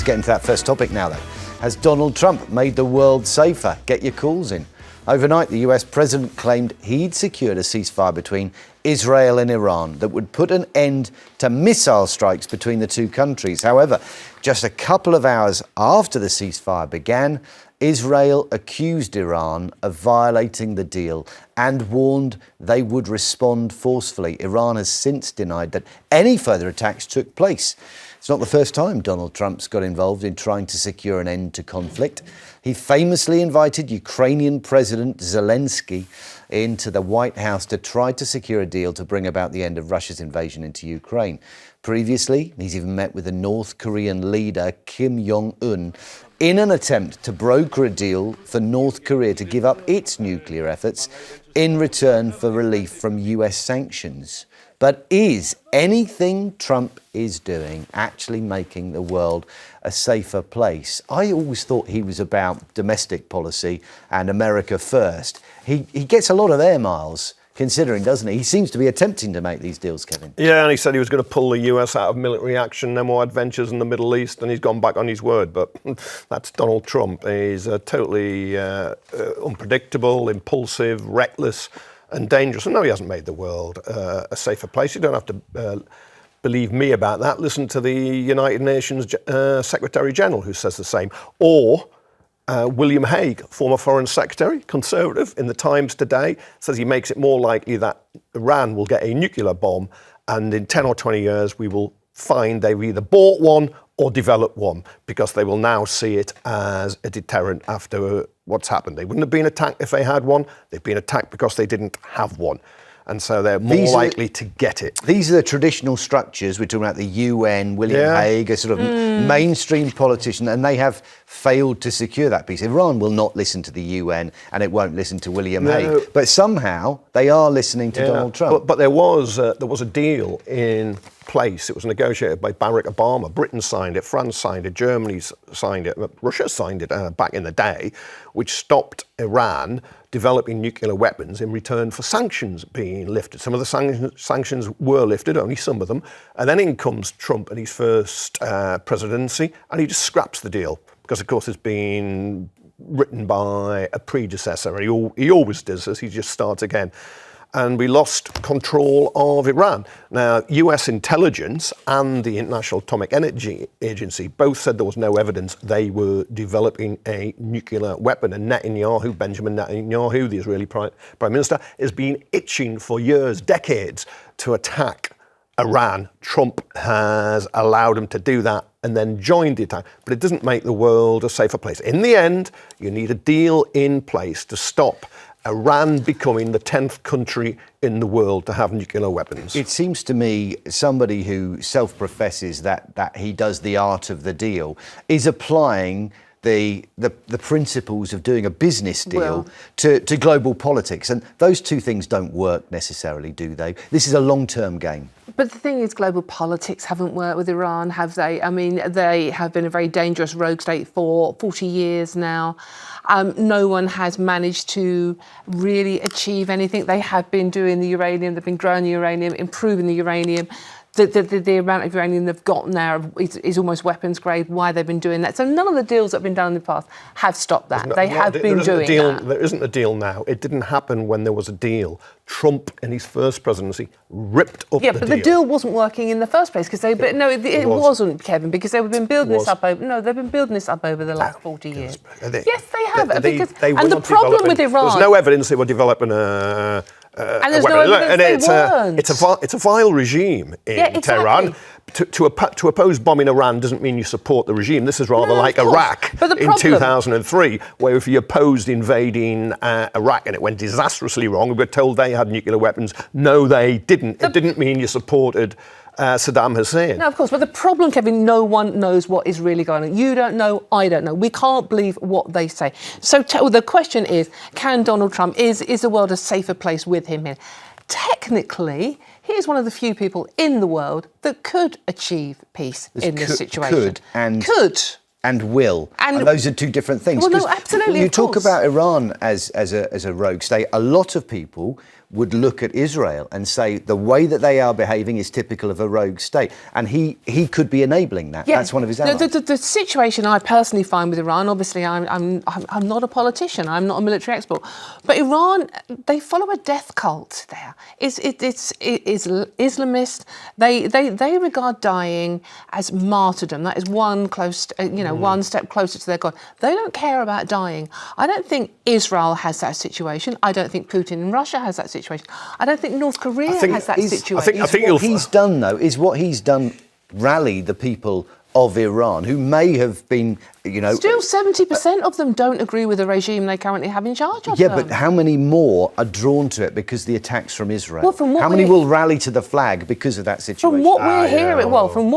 get into that first topic now, though. Has Donald Trump made the world safer? Get your calls in. Overnight, the US president claimed he'd secured a ceasefire between Israel and Iran that would put an end to missile strikes between the two countries. However, just a couple of hours after the ceasefire began, Israel accused Iran of violating the deal and warned they would respond forcefully. Iran has since denied that any further attacks took place. It's not the first time Donald Trump's got involved in trying to secure an end to conflict. He famously invited Ukrainian President Zelenskyy into the White House to try to secure a deal to bring about the end of Russia's invasion into Ukraine. Previously, he's even met with the North Korean leader Kim Jong Un in an attempt to broker a deal for North Korea to give up its nuclear efforts in return for relief from US sanctions. But is anything Trump is doing actually making the world a safer place? I always thought he was about domestic policy and America first. He gets a lot of air miles, considering, doesn't he? He seems to be attempting to make these deals, Kevin. Yeah, and he said he was going to pull the US out of military action, no more adventures in the Middle East, and he's gone back on his word. But that's Donald Trump. He's totally unpredictable, impulsive, reckless, and dangerous. And no, he hasn't made the world a safer place. You don't have to believe me about that. Listen to the United Nations Secretary General, who says the same. Or William Hague, former Foreign Secretary, Conservative, in the Times today, says he makes it more likely that Iran will get a nuclear bomb, and in 10 or 20 years we will find they've either bought one or developed one, because they will now see it as a deterrent after what's happened. They wouldn't have been attacked if they had one. They've been attacked because they didn't have one. And so they're more likely to get it. These are the traditional structures. We're talking about the UN, William Hague, a sort of mainstream politician, and they have failed to secure that peace. Iran will not listen to the UN, and it won't listen to William Hague. But somehow they are listening to Donald Trump. But there was a deal in place. It was negotiated by Barack Obama. Britain signed it, France signed it, Germany signed it, Russia signed it back in the day, which stopped Iran developing nuclear weapons in return for sanctions being lifted. Some of the sanctions were lifted, only some of them. And then in comes Trump in his first presidency, and he just scraps the deal because, of course, it's been written by a predecessor. He always does this. He just starts again. And we lost control of Iran. Now, US intelligence and the International Atomic Energy Agency both said there was no evidence they were developing a nuclear weapon. And Netanyahu, Benjamin Netanyahu, the Israeli Prime Minister, has been itching for years, decades, to attack Iran. Trump has allowed him to do that and then joined the attack. But it doesn't make the world a safer place. In the end, you need a deal in place to stop Iran becoming the 10th country in the world to have nuclear weapons. It seems to me somebody who self-professes that he does the art of the deal is applying the principles of doing a business deal to global politics. And those two things don't work necessarily, do they? This is a long-term game. But the thing is, global politics haven't worked with Iran, have they? I mean, they have been a very dangerous rogue state for 40 years now. No one has managed to really achieve anything. They have been doing the uranium, they've been growing the uranium, improving the uranium. The amount of uranium they've got now is almost weapons grade. Why they've been doing that? So none of the deals that have been done in the past have stopped that. They have been doing that. There isn't a deal now. It didn't happen when there was a deal. Trump, in his first presidency, ripped up the deal. Yeah, but the deal wasn't working in the first place because it wasn't, Kevin, because they've been building this up over. They've been building this up over the last 40 years. Yes, they have. And the problem with Iran, there's no evidence they were developing a. And there's no evidence they weren't. It's a vile regime in Tehran. To oppose bombing Iran doesn't mean you support the regime. This is rather like Iraq in 2003, where if you opposed invading Iraq and it went disastrously wrong, we were told they had nuclear weapons. No, they didn't. It didn't mean you supported Saddam Hussein. No, of course. But the problem, Kevin, no one knows what is really going on. You don't know, I don't know. We can't believe what they say. So the question is, can Donald Trump, is the world a safer place with him here? Technically, he is one of the few people in the world that could achieve peace in this situation. And will. And those are two different things. Well, no, absolutely. You talk about Iran as a rogue state. A lot of people would look at Israel and say the way that they are behaving is typical of a rogue state. And he could be enabling that. Yeah. That's one of his allies. The situation I personally find with Iran, obviously I'm not a politician, I'm not a military expert, but Iran, they follow a death cult there. It's Islamist. They regard dying as martyrdom. That is one one step closer to their God. They don't care about dying. I don't think Israel has that situation. I don't think Putin in Russia has that situation. I don't think North Korea has that situation. I think what he's done, though, is what he's done rally the people of Iran, who may have been, Still 70% of them don't agree with the regime they currently have in charge of Yeah, them. but how many more are drawn to it because of the attacks from Israel? Well, from what how many will rally to the flag because of that situation? From what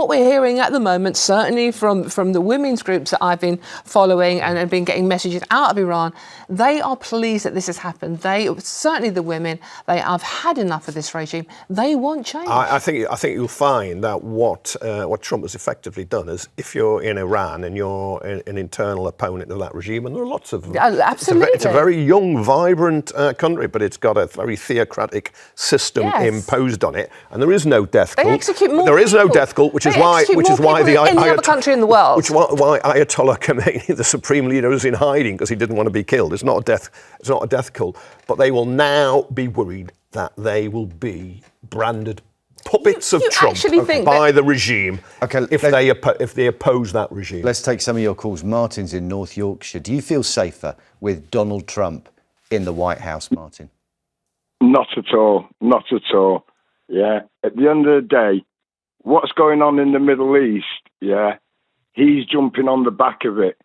we're hearing at the moment, certainly from the women's groups that I've been following and have been getting messages out of Iran, they are pleased that this has happened. Certainly the women, they have had enough of this regime. They want change. I think you'll find that what Trump has effectively done is, if you're in Iran and you're an internal opponent of that regime, and there are lots of them. Absolutely. It's a very young, vibrant country, but it's got a very theocratic system imposed on it, and there is no death cult. They execute more There is no people. death cult, which is They why execute more the people than any other country in the world. Which is why Ayatollah Khomeini, the supreme leader, was in hiding because he didn't want to be killed. It's not a death cult, but they will now be worried that they will be branded puppets of Trump by the regime if they oppose that regime. Let's take some of your calls. Martin's in North Yorkshire. Do you feel safer with Donald Trump in the White House, Martin? Not at all. Not at all. Yeah. At the end of the day, what's going on in the Middle East, he's jumping on the back of it.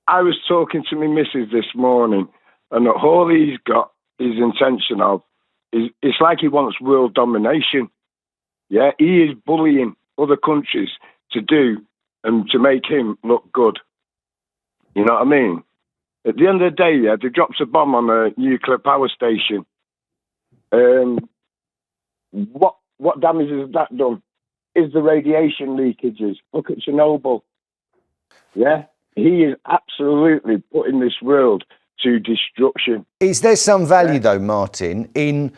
I was talking to my missus this morning, and all he's got his intention of it's like he wants world domination. Yeah, he is bullying other countries to do and to make him look good. You know what I mean? At the end of the day, they dropped a bomb on a nuclear power station. What damage has that done? Is the radiation leakages? Look at Chernobyl. Yeah, he is absolutely putting this world to destruction. Is there some value, though, Martin, in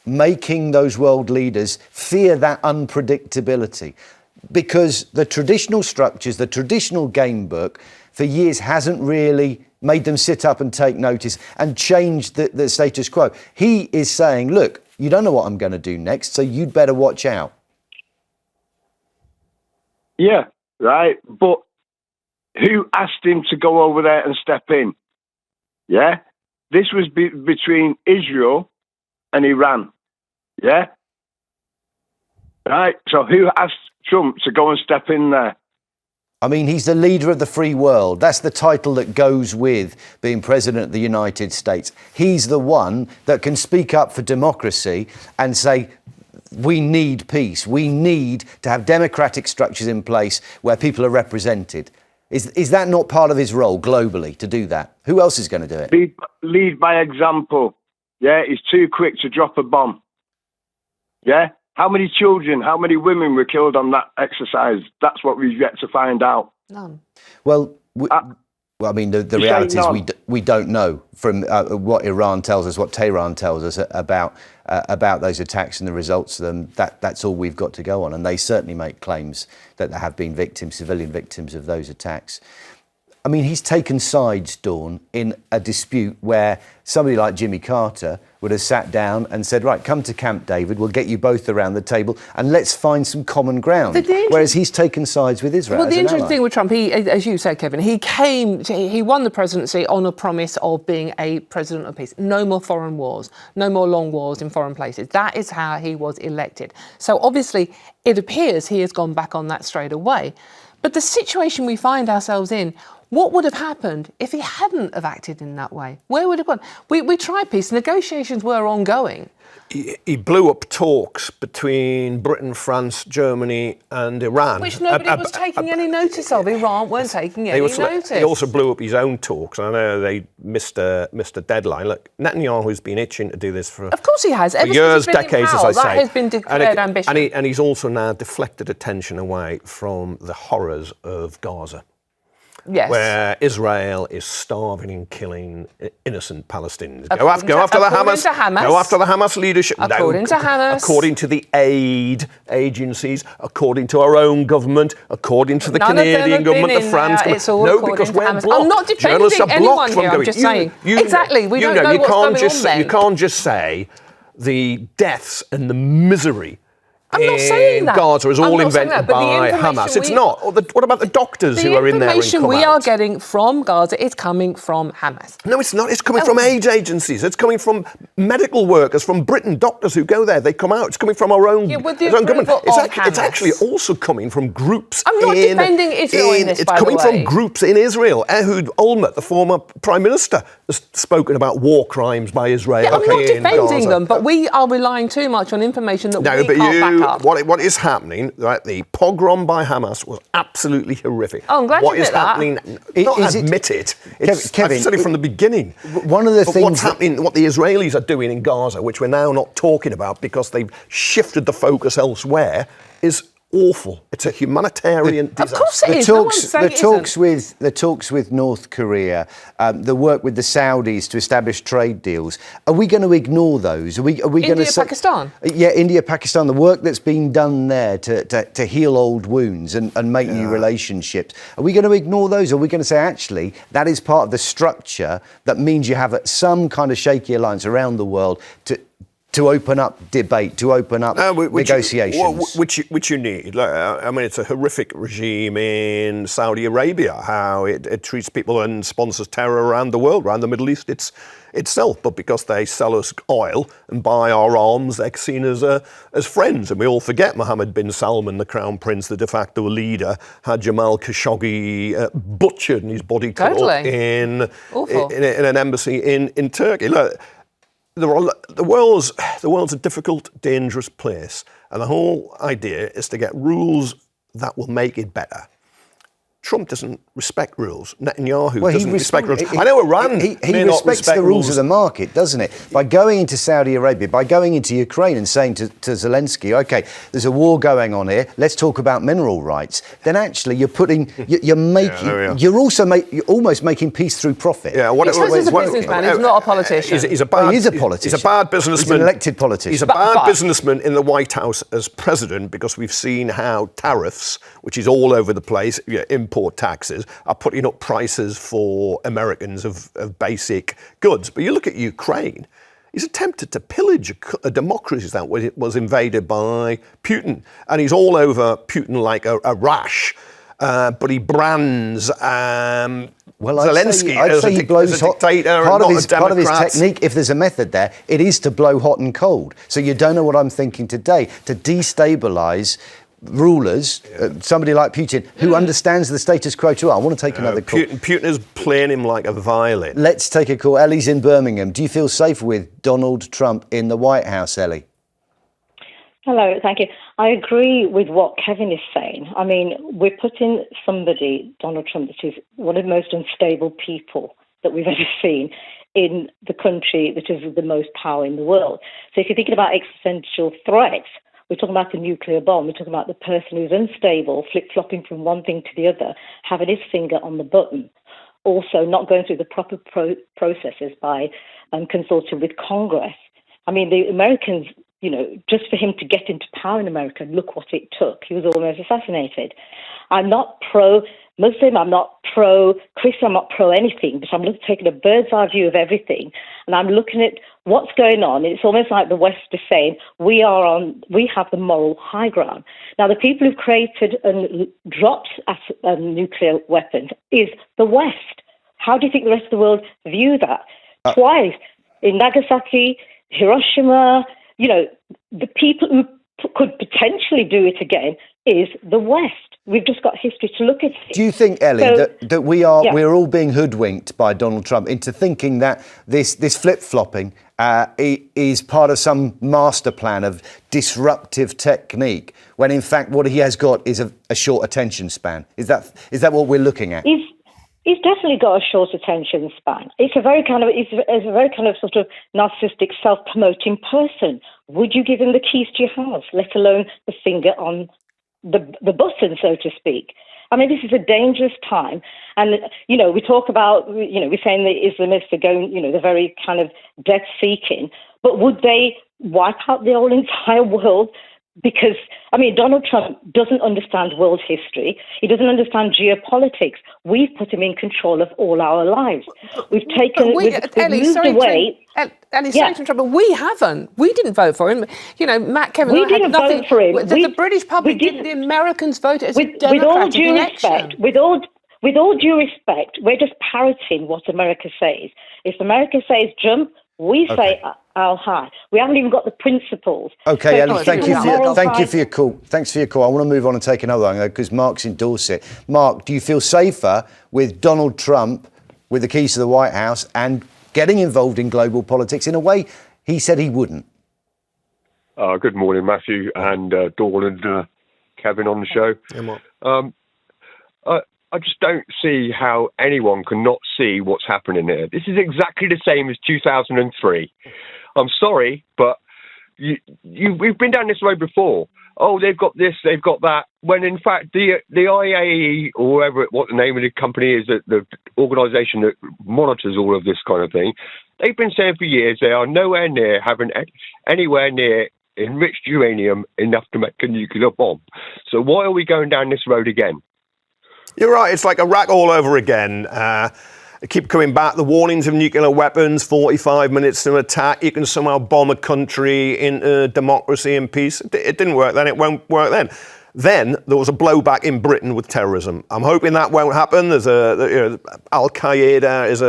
making those world leaders fear that unpredictability? Because the traditional structures, the traditional game book, for years hasn't really made them sit up and take notice and change the status quo. He is saying, look, you don't know what I'm going to do next, so you'd better watch out. Yeah, right. But who asked him to go over there and step in? Yeah, this was between Israel and Iran. Yeah, right. So who asked Trump to go and step in there? I mean, he's the leader of the free world. That's the title that goes with being president of the United States. He's the one that can speak up for democracy and say, we need peace. We need to have democratic structures in place where people are represented. Is that not part of his role globally to do that? Who else is going to do it? Lead by example. Yeah, he's too quick to drop a bomb. Yeah? How many children, how many women were killed on that exercise? That's what we've yet to find out. None. Well, I mean, the reality is we don't know from what Iran tells us, what Tehran tells us about those attacks and the results of them. That's all we've got to go on. And they certainly make claims that there have been civilian victims of those attacks. I mean, he's taken sides, Dawn, in a dispute where somebody like Jimmy Carter would have sat down and said, right, come to Camp David, we'll get you both around the table and let's find some common ground. Whereas he's taken sides with Israel. Well, the interesting thing with Trump, he, as you said, Kevin, he won the presidency on a promise of being a president of peace. No more foreign wars, no more long wars in foreign places. That is how he was elected. So obviously, it appears he has gone back on that straight away. But the situation we find ourselves in, what would have happened if he hadn't have acted in that way? Where would it have gone? We tried peace. Negotiations were ongoing. He blew up talks between Britain, France, Germany and Iran. Which nobody was taking any notice of. Iran weren't taking any notice. He also blew up his own talks. I know they missed a deadline. Look, Netanyahu's been itching to do this for Of course he has. For years, decades, as I say. That has been declared ambition. And he's also now deflected attention away from the horrors of Gaza. Yes. where Israel is starving and killing innocent Palestinians. According Go after the according Hamas. to Hamas. Go after the Hamas leadership. According to Hamas. According to the aid agencies, according to our own government, according to the None of them Canadian have government, been the in France there. government. It's all No, according because to we're Hamas. blocked. I'm not Journalists defending are blocked anyone from here. I'm going. just saying. Exactly. We don't know you what's can't going just on say, then. You can't just say the deaths and the misery I'm not saying in that. Gaza is I'm all not saying invented that, but the by information Hamas. It's we- not. What about the doctors who are in there and information come we out? are getting from Gaza is coming from Hamas. No, it's not. It's coming from aid agencies. It's coming from medical workers from Britain, doctors who go there. They come out. It's coming from our own, With the our own government. approval of It's actually Hamas. also coming from groups. I'm not defending Israel in this, It's by the coming way. from groups in Israel. Ehud Olmert, the former prime minister, has spoken about war crimes by Israel. Yeah, I'm not in defending Gaza. them, but we are relying too much on information that No, we but can't back up. what is happening, right, the pogrom by Hamas was absolutely horrific. Oh, I'm glad what you is admit that. happening, not Is it- admit it, it's, Kevin, I've said it from the beginning. one of the But things what's that- happening, what the Israelis are doing in Gaza, which we're now not talking about because they've shifted the focus elsewhere, is awful. It's a humanitarian disaster. Of course it is. No one's saying it isn't. The talks with North Korea, the work with the Saudis to establish trade deals. Are we going to ignore those? Are we going to India, Pakistan? Yeah, India, Pakistan. The work that's been done there to heal old wounds and make new relationships. Are we going to ignore those? Or are we going to say actually that is part of the structure that means you have some kind of shaky alliance around the world to open up debate, to open up negotiations? Which you need. Like, I mean, it's a horrific regime in Saudi Arabia, how it treats people and sponsors terror around the world, around the Middle East itself. But because they sell us oil and buy our arms, they're seen as friends. And we all forget Mohammed bin Salman, the crown prince, the de facto leader, had Jamal Khashoggi butchered and his body cut up in an embassy in Turkey. Look, the world's a difficult, dangerous place, and the whole idea is to get rules that will make it better. Trump doesn't respect rules. Netanyahu doesn't respect rules. I know Iran He may not respects respect the rules of the market, doesn't it? By going into Saudi Arabia, by going into Ukraine and saying to Zelenskyy, OK, there's a war going on here, let's talk about mineral rights, then actually you're almost making peace through profit. Yeah, He says he's a businessman, he's not a politician. He's a bad politician. He's a bad businessman. He's an elected politician. He's a bad businessman in the White House as president because we've seen how tariffs, which is all over the place, import taxes, are putting up prices for Americans of basic goods. But you look at Ukraine, he's attempted to pillage a democracy that was invaded by Putin. And he's all over Putin like a rash. But he brands Zelenskyy I'd say he blows as a dictator hot. and not a Democrat. Part of his technique, if there's a method there, it is to blow hot and cold. So you don't know what I'm thinking today, to destabilise rulers, somebody like Putin, who understands the status quo too. I want to take another call. Putin is playing him like a violin. Let's take a call. Ellie's in Birmingham. Do you feel safe with Donald Trump in the White House, Ellie? Hello, thank you. I agree with what Kevin is saying. I mean, we're putting somebody, Donald Trump, that is one of the most unstable people that we've ever seen in the country that is the most power in the world. So if you're thinking about existential threats, we're talking about the nuclear bomb. We're talking about the person who's unstable, flip-flopping from one thing to the other, having his finger on the button. Also, not going through the proper processes by consulting with Congress. I mean, the Americans, just for him to get into power in America, look what it took. He was almost assassinated. I'm not pro-Muslim, I'm not pro-Christian, I'm not pro-anything, but I'm taking a bird's eye view of everything, and I'm looking at what's going on. It's almost like the West is saying, we have the moral high ground. Now, the people who've created and dropped nuclear weapons is the West. How do you think the rest of the world view that? Twice, in Nagasaki, Hiroshima, the people who could potentially do it again is the West. We've just got history to look at. Do you think, Ellie, that we're all being hoodwinked by Donald Trump into thinking that this flip-flopping is part of some master plan of disruptive technique, when in fact what he has got is a short attention span? Is that what we're looking at? He's definitely got a short attention span. It's a very kind of sort of narcissistic, self-promoting person. Would you give him the keys to your house, let alone the finger on the button, so to speak? I mean, this is a dangerous time. And, we talk about, we're saying the Islamists are going, they're very kind of death-seeking. But would they wipe out the whole entire world? Because, Donald Trump doesn't understand world history. He doesn't understand geopolitics. We've put him in control of all our lives. We've taken, we've moved away. Ellie, sorry to interrupt, but we haven't. We didn't vote for him. Matt, Kevin, we and I didn't had nothing. Vote for him. The British public didn't. The Americans voted. It's a democratic with all due election. respect, with all due respect, we're just parroting what America says. If America says jump, we say how high. We haven't even got the principles. Okay, So Ellie, thank you for your call. Thanks for your call. I want to move on and take another one though, because Mark's in Dorset. Mark, do you feel safer with Donald Trump with the keys to the White House and getting involved in global politics in a way he said he wouldn't? Good morning, Matthew and Dawn and Kevin on the show. I just don't see how anyone can not see what's happening here. This is exactly the same as 2003. I'm sorry, but we've been down this road before. Oh, they've got this, they've got that. When in fact the IAEA, or what the name of the company is, the organisation that monitors all of this kind of thing, they've been saying for years they are nowhere near having anywhere near enriched uranium enough to make a nuclear bomb. So why are we going down this road again? You're right, it's like Iraq all over again. They keep coming back, the warnings of nuclear weapons, 45 minutes to attack, you can somehow bomb a country into democracy and peace. It didn't work then, it won't work then. Then there was a blowback in Britain with terrorism. I'm hoping that won't happen. There's Al-Qaeda is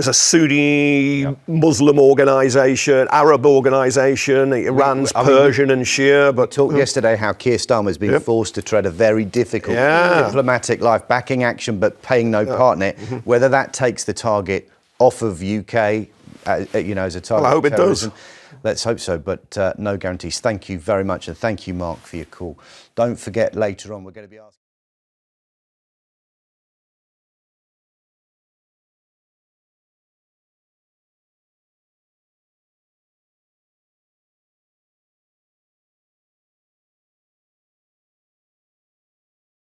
a Sunni Muslim organisation, Arab organisation, Iran's Persian and Shia. But talked yesterday how Keir Starmer's been forced to tread a very difficult diplomatic life, backing action but paying no part in it. Whether that takes the target off of UK, as a target. Well, I hope it does. Let's hope so, but no guarantees. Thank you very much, and thank you, Mark, for your call. Don't forget, later on, we're going to be asking...